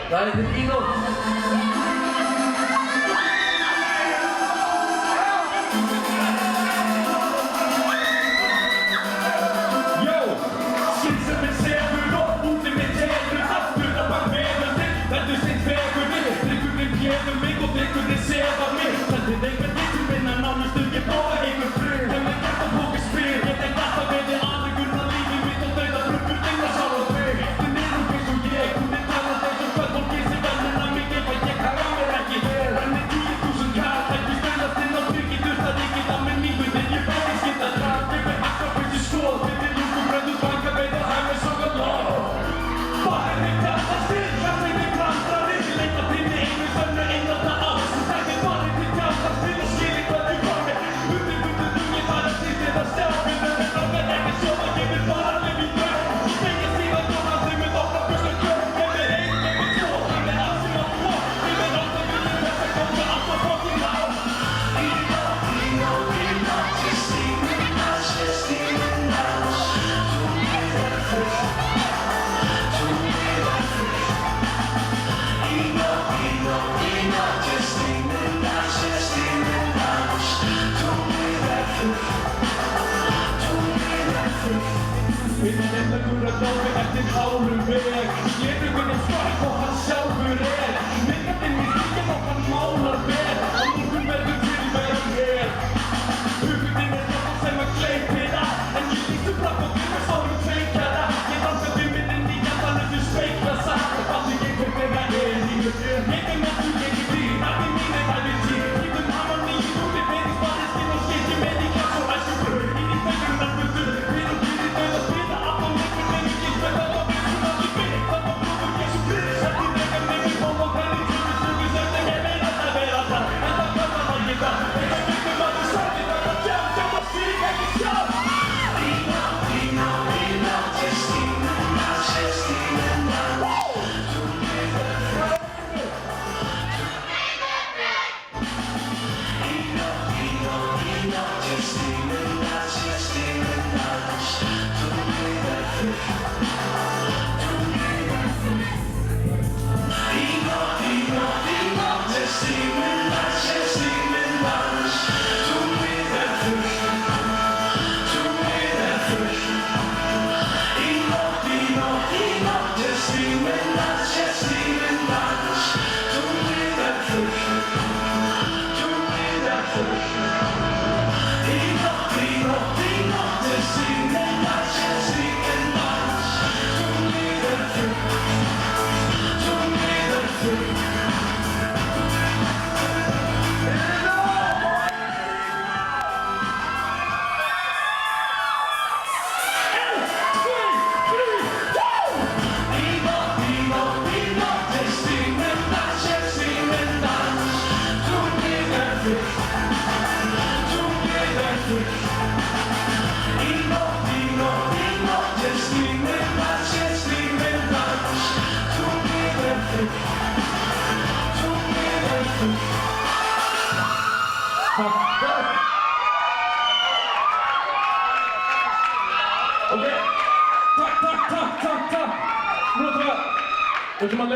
Dale, Tino. Eftir árum veg Slétugurinn svart og hann sjálfur Myndin í stíkinn og hann málar vel Á morgun verður tilveran vel Hugmyndin þetta sem gleypir En ég lýstu brak og dyrma stórum tveikjara Ég dansa dyrminn í hjartanum þú speikla satt Allir ég hvernig lífið Ég með þú ég dýr Allir mínir hæfir týr Lífum haman nýjum úti Verið sparistinn og skilji með í klass og æsku bröð Inn í fengunar butur Fyrir og fyrir döð að spila Allan leikur með mig ég spela Takk. Nú ætlum við að